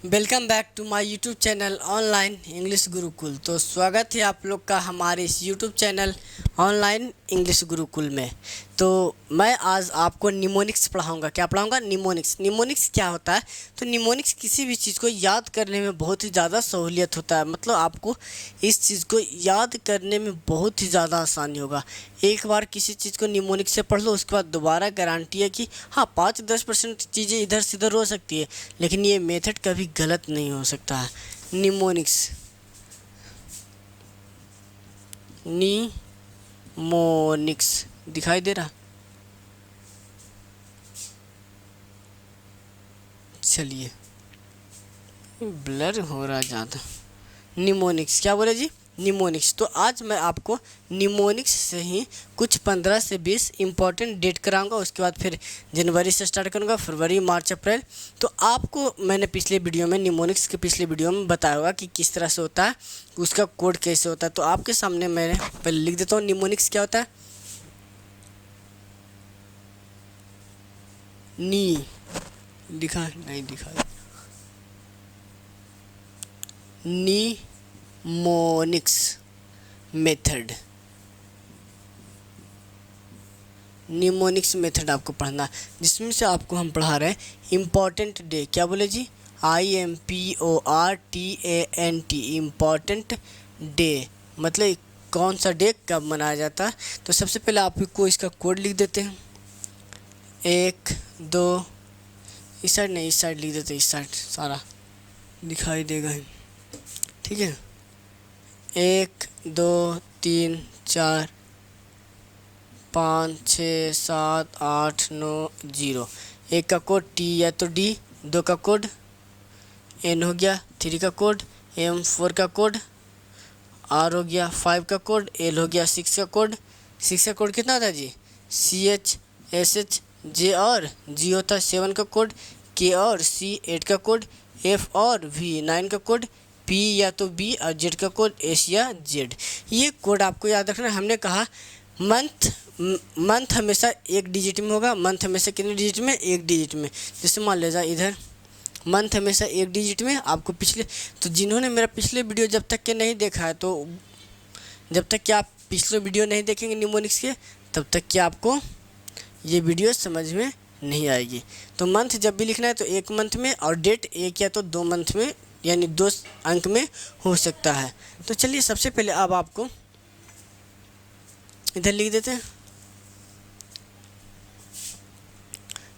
Welcome back to my YouTube channel online English Gurukul. तो स्वागत है आप लोग का हमारे इस YouTube channel online English Gurukul में। तो मैं आज आपको निमोनिक्स पढ़ाऊंगा। क्या पढ़ाऊंगा? निमोनिक्स। निमोनिक्स क्या होता है? तो निमोनिक्स किसी भी चीज़ को याद करने में बहुत ही ज़्यादा सहूलियत होता है। मतलब आपको इस चीज़ को याद करने में बहुत ही ज़्यादा आसानी होगा। एक बार किसी चीज़ को निमोनिक्स से पढ़ लो, उसके बाद दोबारा गारंटी है कि हाँ 5-10% चीज़ें इधर से उधर हो सकती है, लेकिन ये मेथड कभी गलत नहीं हो सकता है। निमोनिक्स, निमोनिक्स दिखाई दे रहा? चलिए, ब्लर हो रहा ज़्यादा। निमोनिक्स क्या बोले जी? निमोनिक्स। तो आज मैं आपको निमोनिक्स से ही कुछ 15 से 20 इंपॉर्टेंट डेट कराऊंगा। उसके बाद फिर जनवरी से स्टार्ट करूंगा, फरवरी, मार्च, अप्रैल। तो आपको मैंने पिछले वीडियो में निमोनिक्स के पिछले वीडियो में बताया होगा कि किस तरह से होता है, उसका कोड कैसे होता है। तो आपके सामने मैं पहले लिख देता हूँ निमोनिक्स क्या होता है। नी दिखा नहीं दिखा निमोनिक्स मेथड। निमोनिक्स मेथड आपको पढ़ना, जिसमें से आपको हम पढ़ा रहे हैं इम्पॉर्टेंट डे। क्या बोले जी? IMPORTANT, important day. मतलब कौन सा डे कब मनाया जाता है। तो सबसे पहले आपको इसका कोड लिख देते हैं। 1 2 इस साइड नहीं, इस साइड लिख देते, इस साइड सारा दिखाई देगा। ठीक है, 1 2 3 4 5 6 7 8 9 0। 1 का कोड T या तो D, 2 का कोड N हो गया, 3 का कोड M, 4 का कोड R हो गया, 5 का कोड L हो गया, 6 का कोड। 6 का कोड कितना होता है जी? CH SH J और G होता है। 7 का कोड K और C, 8 का कोड F और V, 9 का कोड P या तो B और Z का कोड S या Z। ये कोड आपको याद रखना है। हमने कहा मंथ हमेशा एक डिजिट में होगा। मंथ हमेशा कितने डिजिट में? एक डिजिट में। जैसे मान लीजिए इधर मंथ हमेशा एक डिजिट में। आपको पिछले, तो जिन्होंने मेरा पिछले वीडियो जब तक के नहीं देखा है, तो जब तक कि आप पिछले वीडियो नहीं देखेंगे निमोनिक्स के, तब तक कि आपको ये वीडियो समझ में नहीं आएगी। तो मंथ जब भी लिखना है तो एक मंथ में, और डेट एक या तो 2 मंथ में, यानी 2 अंक में हो सकता है। तो चलिए सबसे पहले अब आपको इधर लिख देते हैं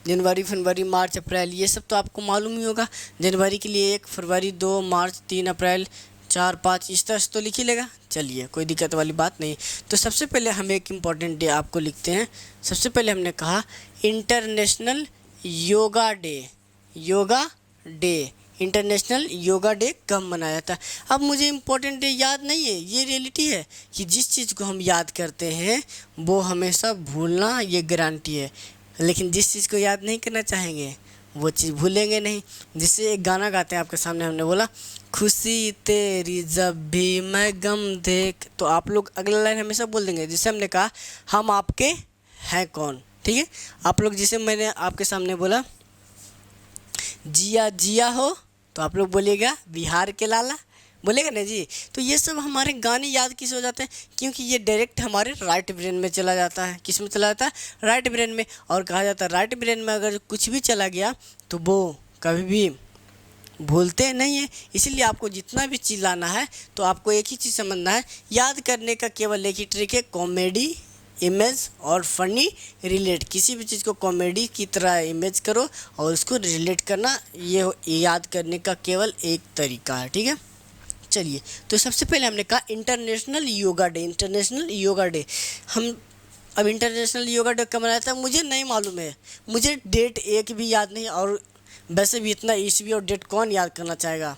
जनवरी, फरवरी, मार्च, अप्रैल। ये सब तो आपको मालूम ही होगा। जनवरी के लिए 1, फरवरी 2, मार्च 3, अप्रैल 4, 5, इस तरह से तो लिख ही लेगा। चलिए, कोई दिक्कत वाली बात नहीं। तो सबसे पहले हम एक इम्पॉर्टेंट डे आपको लिखते हैं। सबसे पहले हमने कहा international yoga day. Yoga day, international yoga day कब मनाया जाता है? अब मुझे इम्पोर्टेंट डे याद नहीं है, ये रियलिटी है कि जिस चीज़ को हम याद करते हैं वो हमेशा भूलना ये गारंटी है, लेकिन जिस चीज़ को याद नहीं करना चाहेंगे वो चीज़ भूलेंगे नहीं। जिससे एक गाना गाते हैं आपके सामने, हमने बोला खुशी तेरी जब भी मैं गम देख, तो आप लोग अगला लाइन हमेशा बोल देंगे। जिससे हमने कहा हम आपके हैं कौन। ठीक है, आप लोग जिसे मैंने आपके सामने बोला जिया जिया हो, तो आप लोग बोलिएगा बिहार के लाला, बोलेगा ना जी। तो ये सब हमारे गाने याद किस हो जाते हैं? क्योंकि ये डायरेक्ट हमारे राइट ब्रेन में चला जाता है। किस में चला जाता है? राइट ब्रेन में। और कहा जाता है राइट ब्रेन में अगर कुछ भी चला गया तो वो कभी भी भूलते नहीं है। इसीलिए आपको जितना भी चीज़ लाना है तो आपको एक ही चीज़ समझना है, याद करने का केवल एक ही ट्रिक है, कॉमेडी, इमेज और फनी रिलेट। किसी भी चीज़ को कॉमेडी की तरह इमेज करो और उसको रिलेट करना, ये याद करने का केवल एक तरीका है। ठीक है, चलिए। तो सबसे पहले हमने कहा international yoga day. International yoga day, हम अब इंटरनेशनल योगा डे कब मनाया था मुझे नहीं मालूम है। मुझे डेट एक भी याद नहीं, और वैसे भी इतना ईस्वी और डेट कौन याद करना चाहेगा?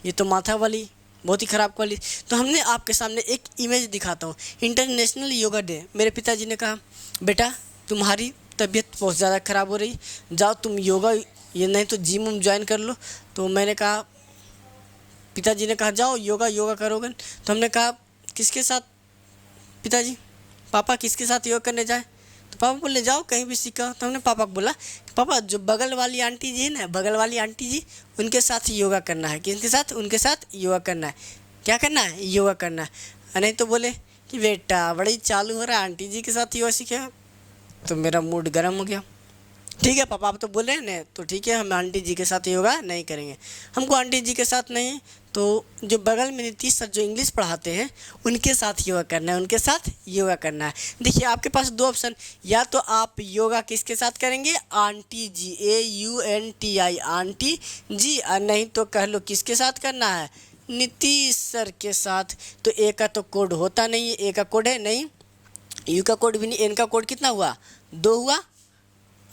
ये तो माथा वाली, बहुत ही ख़राब वाली। तो हमने आपके सामने एक इमेज दिखाता हूँ, इंटरनेशनल योगा डे। मेरे पिताजी ने कहा बेटा तुम्हारी तबीयत बहुत ज़्यादा ख़राब हो रही, जाओ तुम योगा, ये नहीं तो जिम ज्वाइन कर लो। तो मैंने कहा, पिताजी ने कहा जाओ योगा योगा करोगे। तो हमने कहा किसके साथ पिताजी, पापा किसके साथ योगा करने जाए? तो पापा बोले जाओ कहीं भी सीखा। तो हमने पापा को बोला पापा जो बगल वाली आंटी जी है ना, बगल वाली आंटी जी, उनके साथ योगा करना है। किसके साथ? उनके साथ योगा करना है। क्या करना है? योगा करना है। नहीं तो बोले कि बेटा बड़ी चालू हो रहा है, आंटी जी के साथ योगा सीखे। तो मेरा मूड गर्म हो गया। ठीक है पापा आप तो बोल रहे हैं ना, तो ठीक है हम आंटी जी के साथ योगा नहीं करेंगे। हमको आंटी जी के साथ नहीं, तो जो बगल में नीतीश सर जो इंग्लिश पढ़ाते हैं उनके साथ योगा करना है, उनके साथ योगा करना है। देखिए आपके पास दो ऑप्शन, या तो आप योगा किसके साथ करेंगे? आंटी जी, AUNTI आंटी जी, और नहीं तो कह लो किसके साथ करना है? नीतीश सर के साथ। तो ए का तो कोड होता नहीं है, ए का कोड है नहीं, यू का कोड भी नहीं, एन का कोड कितना हुआ? 2 हुआ,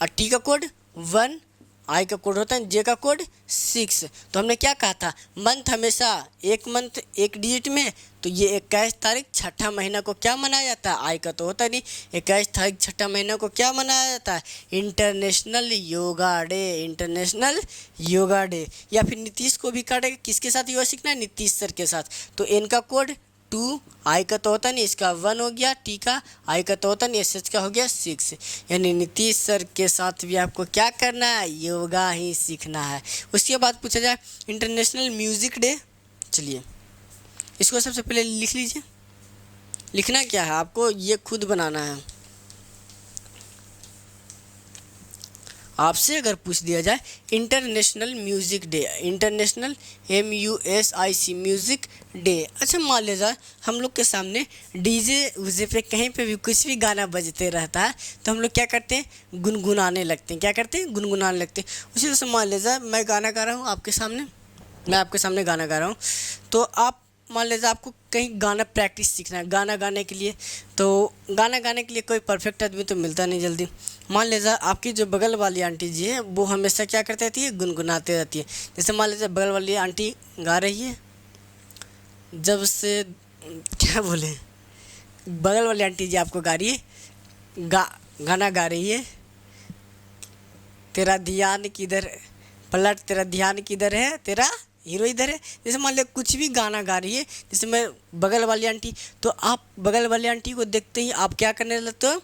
और टी का कोड 1, आई का कोड होता है, जे का कोड 6। तो हमने क्या कहा था? मंथ हमेशा एक मंथ एक डिजिट में, तो ये 21 तारीख छठा महीना को क्या मनाया जाता है? आई का तो होता नहीं, 21 तारीख छठा महीना को क्या मनाया जाता है? International yoga day, international yoga day. या फिर नीतीश को भी काटेगा, किसके साथ योगा सीखना है? नीतीश सर के साथ। तो एन का कोड 2, आई का तो होता नहीं, इसका 1 हो गया, टी का, आई का तो होता नहीं, एस का हो गया 6। यानी नीतीश सर के साथ भी आपको क्या करना है? योगा ही सीखना है। उसके बाद पूछा जाए इंटरनेशनल म्यूज़िक डे। चलिए इसको सबसे पहले लिख लीजिए। लिखना क्या है आपको? ये खुद बनाना है। आपसे अगर पूछ दिया जाए international music day, international MUSIC music day. अच्छा मान लीजिए हम लोग के सामने डीजे उजे पे कहीं पे भी कुछ भी गाना बजते रहता है, तो हम लोग क्या करते हैं? गुनगुनाने लगते हैं। क्या करते हैं? गुनगुनाने लगते हैं। उसी तरह से मान लीजिए मैं गाना गा रहा हूँ आपके सामने, मैं आपके सामने गाना गा रहा हूँ, तो आप मान लीजिए आपको कहीं गाना प्रैक्टिस सीखना है गाना गाने के लिए। तो गाना गाने के लिए कोई परफेक्ट आदमी तो मिलता नहीं जल्दी। मान लीजिए आपकी जो बगल वाली आंटी जी है वो हमेशा क्या करती रहती है? गुनगुनाते रहती है। जैसे मान लीजिए बगल वाली आंटी गा रही है, जब से क्या बोले, बगल वाली आंटी जी आपको गा रही है, गाना गा रही है, तेरा ध्यान किधर पलट, तेरा ध्यान किधर है, तेरा हीरो इधर है। जैसे मान लो कुछ भी गाना गा रही है, जैसे मैं बगल वाली आंटी, तो आप बगल वाली आंटी को देखते ही आप क्या करने लगते हो?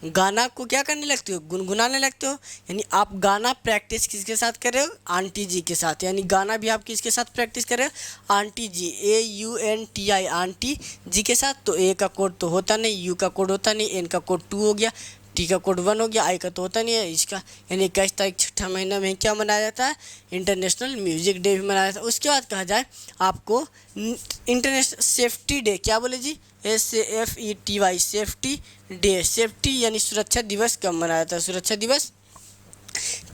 गाना को क्या करने लगते हो? गुनगुनाने लगते हो। यानी आप गाना प्रैक्टिस किसके साथ कर रहे हो? आंटी जी के साथ। यानी गाना भी आप किसके साथ प्रैक्टिस कर रहे हो? आंटी जी, AUNTI आंटी जी के साथ। तो ए का कोड तो होता नहीं, यू का कोड होता नहीं, एन का कोड 2 हो गया, टी का कोड 1 हो गया, आई का तो होता नहीं है इसका। यानी 21 तारीख छठा महीना में क्या मनाया जाता है? इंटरनेशनल म्यूज़िक डे भी मनाया जाता है। उसके बाद कहा जाए आपको इंटरनेशनल सेफ्टी डे, क्या बोले जी? SAFETY safety day. सेफ्टी यानी सुरक्षा दिवस कब मनाया जाता है? सुरक्षा दिवस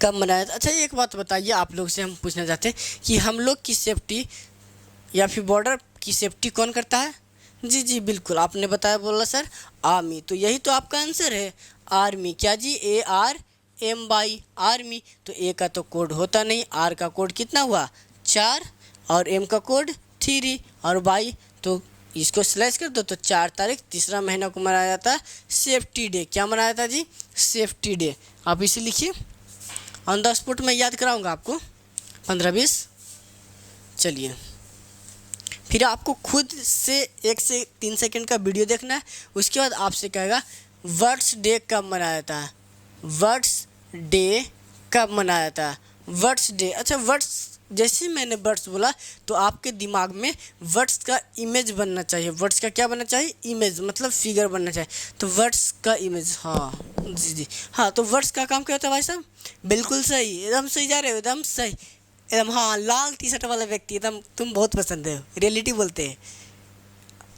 कब मनाया जाता है? अच्छा एक बात बताइए, आप लोग से हम पूछना चाहते हैं कि हम लोग की सेफ्टी या फिर बॉर्डर की सेफ्टी कौन करता है? जी जी बिल्कुल आपने बताया, बोला सर आर्मी। तो यही तो आपका आंसर है, आर्मी। क्या जी? ARMY army. तो ए का तो कोड होता नहीं, आर का कोड कितना हुआ? 4, और एम का कोड 3, और वाई तो इसको स्लैश कर दो तो 4 तारीख तीसरा महीना को मनाया जाता है सेफ्टी डे। क्या मनाया जाता है जी? Safety day. आप इसे लिखिए, ऑन द स्पॉट मैं याद कराऊंगा आपको 15-20। चलिए फिर आपको खुद से 1 से 3 सेकंड का वीडियो देखना है। उसके बाद आपसे कहेगा वर्ड्स डे कब मनाया जाता है? वर्ड्स डे कब मनाया जाता है? Words day. अच्छा वर्ड्स, जैसे मैंने वर्ड्स बोला तो आपके दिमाग में वर्ड्स का इमेज बनना चाहिए। वर्ड्स का क्या बनना चाहिए? इमेज, मतलब फिगर बनना चाहिए। तो वर्ड्स का इमेज, हाँ जी जी हाँ। तो वर्ड्स का काम क्या होता है भाई साहब? बिल्कुल सही, एकदम सही जा रहे हो, एकदम सही, एकदम। हाँ लाल टी शर्ट वाला व्यक्ति एकदम तुम बहुत पसंद है, रियलिटी बोलते हैं।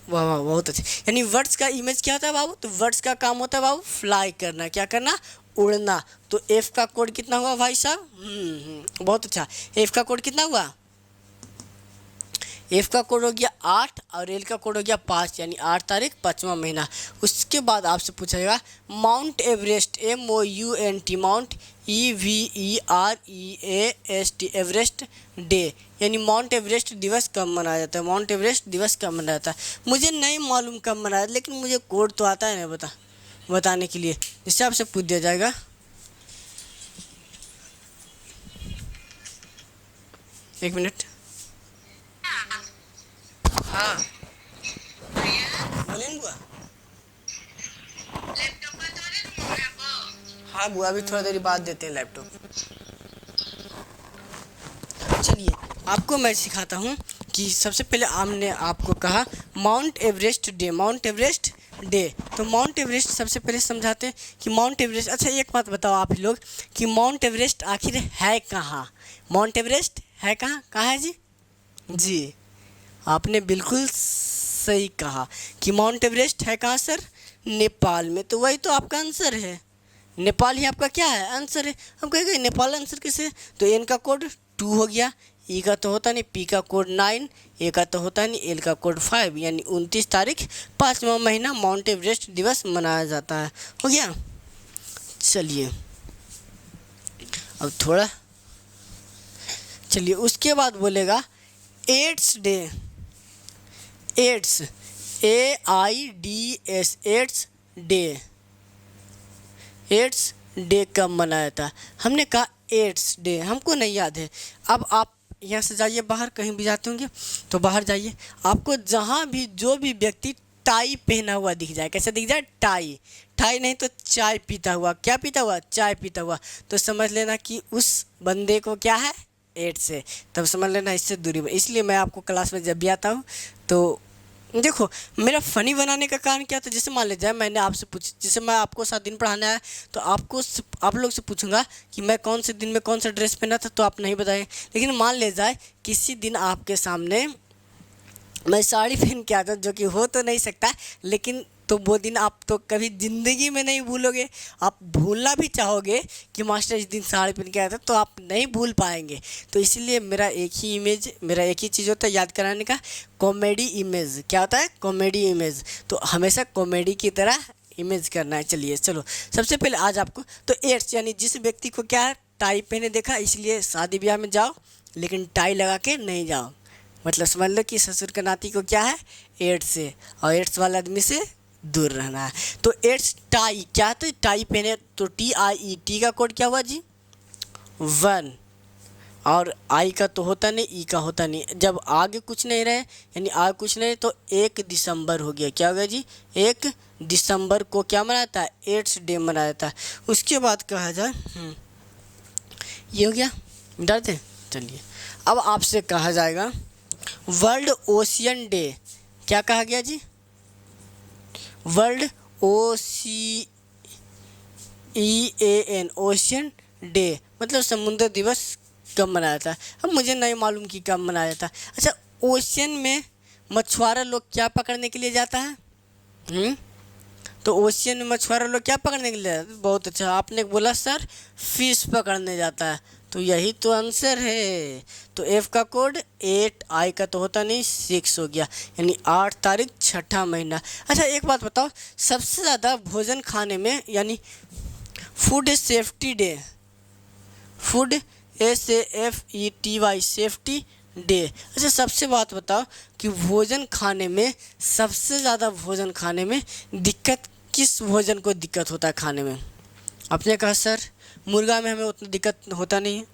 वाह वाह बहुत अच्छे। यानी वर्ड्स का इमेज क्या होता है बाबू? तो वर्ड्स का काम होता है बाबू फ्लाई करना। क्या करना? उड़ना। तो एफ का कोड कितना हुआ भाई साहब? बहुत अच्छा। एफ का कोड कितना हुआ? एफ का कोड हो गया 8, और एल का कोड हो गया 5, यानी 8 तारीख 5वां महीना। उसके बाद आपसे पूछा जाएगा mount Everest, MOUNT, mount EVEREST Everest day. यानी माउंट एवरेस्ट दिवस कब मनाया जाता है? माउंट एवरेस्ट दिवस कब मनाया जाता है? मुझे नहीं मालूम कब मनाया, लेकिन मुझे कोड तो आता है ना बताने के लिए, जिससे आपसे पूछ दिया जाएगा। एक मिनट, हाँ बोलिए बुआ। हाँ बुआ, अभी थोड़ा देर बाद देते हैं लैपटॉप। चलिए आपको मैं सिखाता हूँ कि सबसे पहले हमने आपको कहा mount Everest day, mount Everest day. तो माउंट एवरेस्ट सबसे पहले समझाते हैं कि माउंट एवरेस्ट, अच्छा एक बात बताओ आप ही लोग कि माउंट एवरेस्ट आखिर है कहाँ? माउंट एवरेस्ट है कहाँ? कहाँ है जी? जी आपने बिल्कुल सही कहा कि माउंट एवरेस्ट है कहाँ सर? नेपाल में। तो वही तो आपका आंसर है, नेपाल ही आपका क्या है? आंसर है। हम कहेंगे नेपाल आंसर कैसे? तो एन का कोड 2 हो गया, ई का तो होता नहीं, पी का कोड 9, ए का तो होता नहीं, एल का कोड 5, यानी 29 तारीख 5वां महीना माउंट एवरेस्ट दिवस मनाया जाता है। हो गया। चलिए अब थोड़ा, चलिए उसके बाद बोलेगा AIDS day. AIDS, AIDS, AIDS day. AIDS day कब मनाया था? हमने कहा एड्स डे, हमको नहीं याद है। अब आप यहाँ से जाइए बाहर, कहीं भी जाते होंगे तो बाहर जाइए, आपको जहाँ भी जो भी व्यक्ति टाई पहना हुआ दिख जाए, कैसे दिख जाए? टाई। टाई नहीं तो चाय पीता हुआ, क्या पीता हुआ? चाय पीता हुआ, तो समझ लेना कि उस बंदे को क्या है? एड्स है। तब समझ लेना इससे दूरी में। इसलिए मैं आपको क्लास में जब भी आता हूँ तो देखो, मेरा फ़नी बनाने का कारण क्या था? जैसे मान लीजिए मैंने आपसे पूछ, जैसे मैं आपको 7 दिन पढ़ाने आया तो आप लोग से पूछूंगा कि मैं कौन से दिन में कौन सा ड्रेस पहना था, तो आप नहीं बताएं। लेकिन मान ले जाए किसी दिन आपके सामने मैं साड़ी पहन के आता, जो कि हो तो नहीं सकता, लेकिन तो वो दिन आप तो कभी ज़िंदगी में नहीं भूलोगे। आप भूलना भी चाहोगे कि मास्टर इस दिन साड़ी पहन के आया था, तो आप नहीं भूल पाएंगे। तो इसलिए मेरा एक ही इमेज, मेरा एक ही चीज़ होता है याद कराने का, कॉमेडी इमेज। क्या होता है? Comedy image. तो हमेशा कॉमेडी की तरह इमेज करना है। चलिए चलो, सबसे पहले आज आपको तो एड्स, यानी जिस व्यक्ति को क्या है, टाई पहने देखा, इसलिए शादी ब्याह में जाओ लेकिन टाई लगा के नहीं जाओ। मतलब समझ लो कि ससुर का नाती को क्या है? एड्स है, और एड्स वाले आदमी से दूर रहना है। तो एड्स टाई क्या? तो टाई पहने, तो TIE का कोड क्या हुआ जी? 1। और आई का तो होता नहीं, ई का होता नहीं, जब आगे कुछ नहीं रहे यानी आगे कुछ नहीं, तो 1 दिसंबर हो गया। क्या हो गया जी? 1 दिसंबर को क्या मनाया था? एड्स डे मनाया था। उसके बाद कहा जाए ये हो गया, मिटा दें। चलिए अब आपसे कहा जाएगा वर्ल्ड ओशियन डे। क्या कहा गया जी? वर्ल्ड OCEAN, ओशियन डे, मतलब समुद्र दिवस कब मनाया था? अब मुझे नहीं मालूम कि कब मनाया था। अच्छा, ओशियन में मछुआरा लोग क्या पकड़ने के लिए जाता है? तो ओशियन में मछुआरा लोग क्या पकड़ने के लिए जाता है? बहुत अच्छा, आपने बोला सर फिश पकड़ने जाता है, तो यही तो आंसर है। तो F का कोड 8, I का तो होता नहीं, 6 हो गया, यानी 8 तारीख 6ठा महीना। अच्छा एक बात बताओ, सबसे ज़्यादा भोजन खाने में, यानी food safety day, food SAFETY, safety day. अच्छा सबसे बात बताओ कि भोजन खाने में, सबसे ज़्यादा भोजन खाने में दिक्कत किस भोजन को दिक्कत होता है खाने में? आपने कहा सर मुर्गा में हमें उतना दिक्कत होता नहीं है,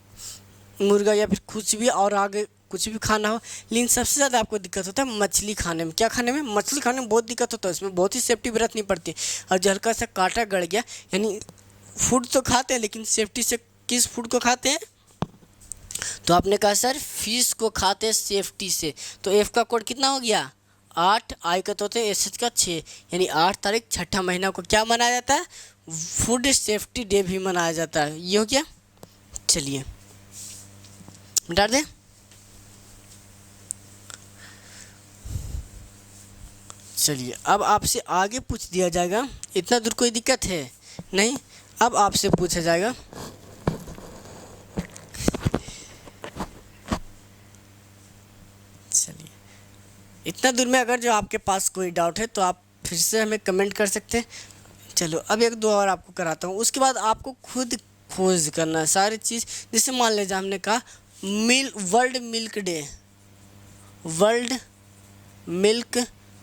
मुर्गा या फिर कुछ भी और आगे कुछ भी खाना हो, लेकिन सबसे ज़्यादा आपको दिक्कत होता है मछली खाने में। क्या खाने में? मछली खाने में बहुत दिक्कत होता है, इसमें बहुत ही सेफ्टी बरतनी पड़ती है। और जो हल्का सा कांटा गड़ गया, यानी फूड तो खाते हैं लेकिन सेफ्टी से, किस फूड को खाते हैं? तो आपने कहा सर फिश को खाते हैं सेफ्टी से। तो F का कोड कितना हो गया? 8, I का तो होता है SH का 6, यानी 8 तारीख 6ठा महीना को क्या मनाया जाता है? फूड सेफ्टी डे भी मनाया जाता है। ये हो गया। चलिए मिटा दें। चलिए अब आपसे आगे पूछ दिया जाएगा, इतना दूर कोई दिक्कत है नहीं? अब आपसे पूछा जाएगा चलिए इतना दूर में अगर जो आपके पास कोई डाउट है तो आप फिर से हमें कमेंट कर सकते हैं। चलो अब 1-2 और आपको कराता हूँ, उसके बाद आपको खुद खोज करना है सारी चीज़। जैसे मान लीजिए हमने कहा world milk day, world milk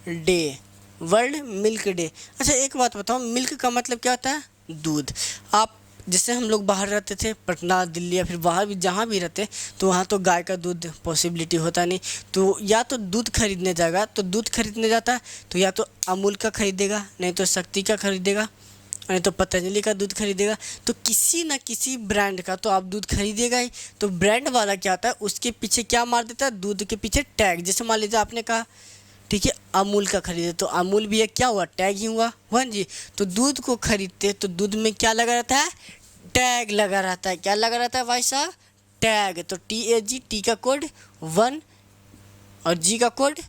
day, world milk day. अच्छा एक बात बताओ, मिल्क का मतलब क्या होता है? दूध। आप जैसे हम लोग बाहर रहते थे, पटना दिल्ली या फिर बाहर भी जहाँ भी रहते, तो वहाँ तो गाय का दूध पॉसिबिलिटी होता नहीं, तो या तो दूध खरीदने जाएगा, तो दूध खरीदने जाता है तो या तो अमूल का खरीदेगा, नहीं तो शक्ति का खरीदेगा, नहीं तो पतंजलि का दूध खरीदेगा, तो किसी ना किसी ब्रांड का तो आप दूध खरीदेगा ही। तो ब्रांड वाला क्या होता है, उसके पीछे क्या मार देता है, दूध के पीछे टैग। जैसे मान लीजिए आपने कहा ठीक है अमूल का खरीदे, तो अमूल भी एक क्या हुआ, टैग ही हुआ जी। तो दूध को खरीदते तो दूध में क्या लगा रहता है, टैग लगा रहता है। क्या लगा रहता है भाई साहब, टैग। तो TAG, टी का कोड 1 और जी का कोड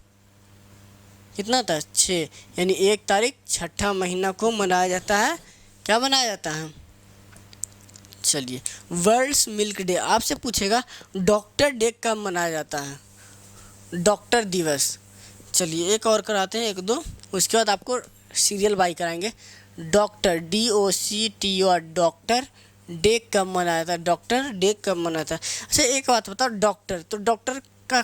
कितना था, 6, यानी 1 तारीख 6ठा महीना को मनाया जाता है। क्या मनाया जाता है, चलिए वर्ल्ड्स मिल्क डे। आपसे पूछेगा डॉक्टर डे कब मनाया जाता है, डॉक्टर दिवस। चलिए एक और कराते हैं, 1-2, उसके बाद आपको सीरियल बाई कराएंगे। डॉक्टर DOCTOR, डॉक्टर डे कब मनाया था, डॉक्टर डे कब मनाया था। अच्छा एक बात बताओ, डॉक्टर, तो डॉक्टर का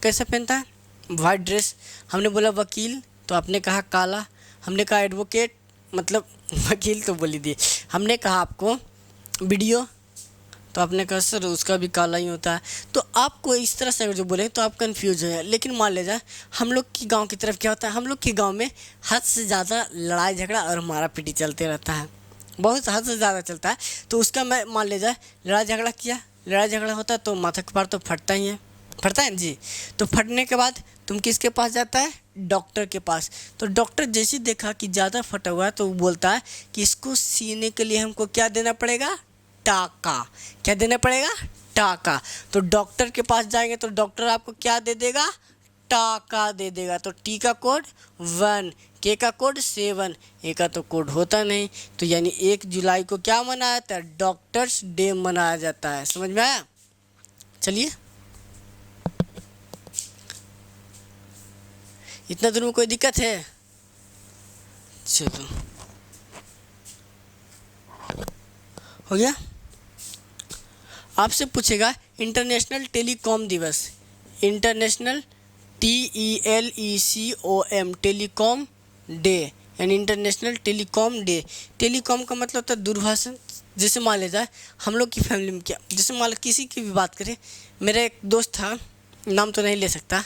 कैसे पहनता है, वाइट ड्रेस। हमने बोला वकील, तो आपने कहा काला। हमने कहा एडवोकेट, मतलब वकील तो बोल ही दिए। हमने कहा आपको वीडियो, तो आपने कहा सर उसका भी काला ही होता है। तो आपको इस तरह से अगर जो बोले तो आप कंफ्यूज हो जाए। लेकिन मान लीजिए हम लोग की गांव की तरफ क्या होता है, हम लोग के गांव में हद से ज़्यादा लड़ाई झगड़ा और मारा पीटी चलते रहता है, बहुत हद से ज़्यादा चलता है। तो उसका मैं मान लीजिए लड़ाई झगड़ा किया, लड़ाई झगड़ा होता है तो माथा कपार तो फटता ही है, फटता है जी। तो फटने के बाद तुम किसके पास जाता है, डॉक्टर के पास। तो डॉक्टर जैसे देखा कि ज़्यादा फटा हुआ है तो वो बोलता है कि इसको सीने के लिए हमको क्या देना पड़ेगा, टाका। क्या देना पड़ेगा, टाका। तो डॉक्टर के पास जाएंगे तो डॉक्टर आपको क्या दे देगा, टाका दे देगा। तो टी का कोड 1, के का कोड 7, ए का तो कोड होता नहीं। तो यानी 1 जुलाई को क्या मनाया जाता है, डॉक्टर्स डे मनाया जाता है। समझ में आया, चलिए इतना दूर में कोई दिक्कत है, चलो हो गया। आपसे पूछेगा इंटरनेशनल टेलीकॉम दिवस, इंटरनेशनल TELECOM, टेलीकॉम डे, यानी इंटरनेशनल टेलीकॉम डे। टेलीकॉम का मतलब होता है दूरभाषण। जैसे मान लीजिए हम लोग की फैमिली में क्या, जैसे मान लो किसी की भी बात करें, मेरा एक दोस्त था, नाम तो नहीं ले सकता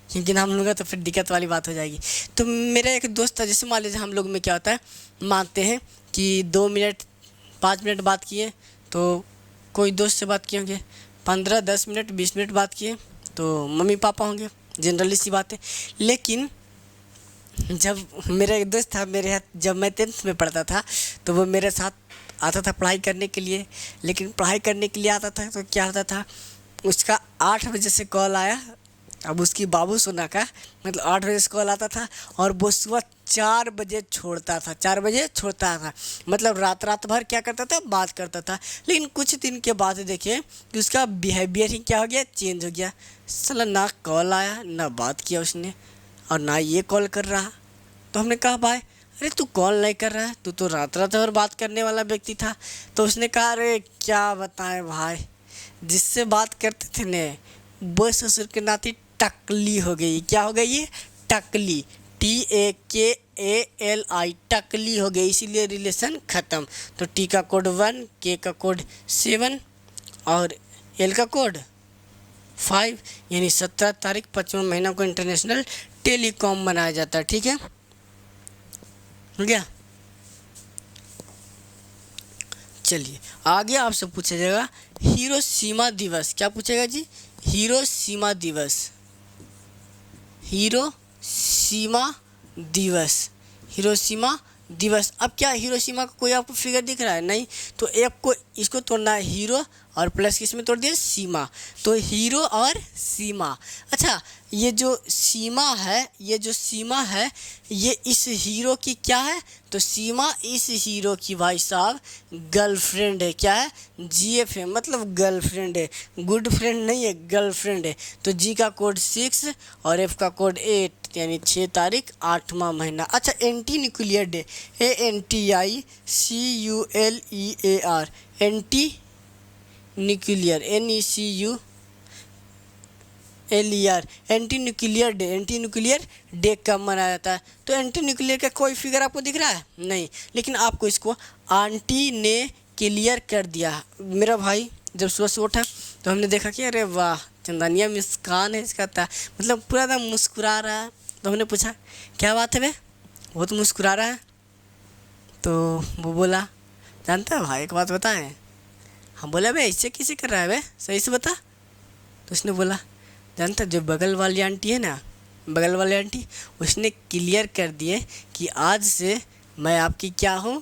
क्योंकि नाम लूँगा तो फिर दिक्कत वाली बात हो जाएगी। तो मेरा एक दोस्त था, जैसे मान लीजिए हम लोग में क्या होता है, मानते हैं कि 2 मिनट 5 मिनट बात किए, तो कोई दोस्त से बात किए होंगे 15, 10 मिनट, 20 मिनट बात किए तो मम्मी पापा होंगे, जनरली सी बात है। लेकिन जब मेरा एक दोस्त था, मेरे हाथ, जब मैं 10th में पढ़ता था तो वो मेरे साथ आता था पढ़ाई करने के लिए। लेकिन पढ़ाई करने के लिए आता था तो क्या होता था, उसका 8 बजे से कॉल आया, अब उसकी बाबू सोना का, मतलब 8 बजे से कॉल आता था और वो सुबह 4 बजे छोड़ता था, 4 बजे छोड़ता था। मतलब रात भर क्या करता था, बात करता था। लेकिन कुछ दिन के बाद देखे कि उसका बिहेवियर ही क्या हो गया, चेंज हो गया। साला ना कॉल आया, ना बात किया उसने, और ना ये कॉल कर रहा। तो हमने कहा भाई अरे तू कॉल नहीं कर रहा है, तू तो रात भर बात करने वाला व्यक्ति था। तो उसने कहा अरे क्या बताएं भाई, जिससे बात करते थे ने वो ससुर के नाती टकली हो गई। क्या हो गई, टकली, TAKALI, टकली हो गई, इसीलिए रिलेशन ख़त्म। तो टी का कोड 1, के का कोड 7 और एल का कोड 5, यानी 17 तारीख 5वां महीना को इंटरनेशनल टेलीकॉम मनाया जाता है। ठीक है, हो गया। चलिए आगे आपसे पूछा जाएगा हिरोशिमा दिवस। क्या पूछेगा जी, हिरोशिमा दिवस, हिरोशिमा दिवस, हिरोशिमा दिवस। अब क्या हिरोशिमा का कोई आपको फिगर दिख रहा है, नहीं। तो एक को इसको तोड़ना है, हीरो और प्लस किसमें तोड़ दिया, सीमा। तो हीरो और सीमा। अच्छा ये जो सीमा है, ये जो सीमा है ये इस हीरो की क्या है, तो सीमा इस हीरो की भाई साहब गर्लफ्रेंड है। क्या है, GF है, मतलब गर्लफ्रेंड है, गुड फ्रेंड नहीं है, गर्लफ्रेंड है। तो जी का कोड 6 और F का कोड 8, यानी 6 तारीख 8वां महीना। अच्छा anti nuclear day, ANTICULEAR, anti nuclear, NECULER, anti nuclear day. Anti nuclear day कब मनाया जाता है, तो एंटी न्यूक्लियर का कोई फिगर आपको दिख रहा है, नहीं। लेकिन आपको इसको आंटी ने क्लियर कर दिया। मेरा भाई जब सुबह से उठा तो हमने देखा कि अरे वाह चंदनिया मुस्कान है इसका था, मतलब पूरा एकदम मुस्कुरा रहा है। तो हमने पूछा क्या बात है बे, वो तो मुस्कुरा रहा है। तो वो बोला, जानता है भाई एक बात बताएं। हम बोले भाई ऐसे कैसे कर रहा है बे, सही से बता। तो उसने बोला, जानता जो बगल वाली आंटी है ना, बगल वाली आंटी, उसने क्लियर कर दिए कि आज से मैं आपकी क्या हूँ,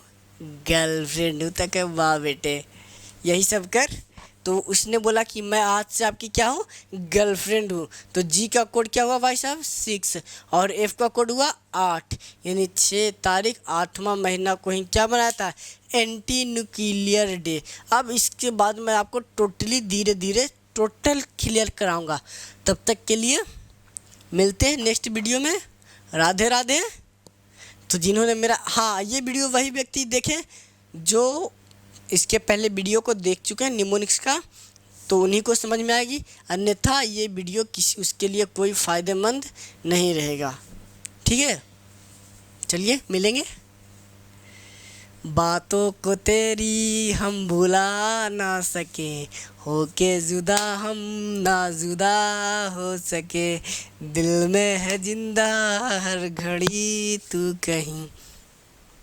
गर्लफ्रेंड हूँ। तक वाह बेटे, यही सब कर। तो उसने बोला कि मैं आज से आपकी क्या हूँ, गर्लफ्रेंड हूँ। तो जी का कोड क्या हुआ भाई साहब, 6, और एफ का कोड हुआ 8, यानी 6 तारीख 8वां महीना को ही क्या बनाया था, एंटी न्यूक्लियर डे। अब इसके बाद मैं आपको टोटली धीरे धीरे टोटल क्लियर कराऊंगा। तब तक के लिए मिलते हैं नेक्स्ट वीडियो में। राधे राधे। तो जिन्होंने मेरा, हाँ, ये वीडियो वही व्यक्ति देखे जो इसके पहले वीडियो को देख चुके हैं निमोनिक्स का, तो उन्हीं को समझ में आएगी, अन्यथा ये वीडियो किसी उसके लिए कोई फ़ायदेमंद नहीं रहेगा। ठीक है, चलिए मिलेंगे। बातों को तेरी हम भुला ना सके, होके जुदा हम ना जुदा हो सके, दिल में है जिंदा हर घड़ी तू कहीं।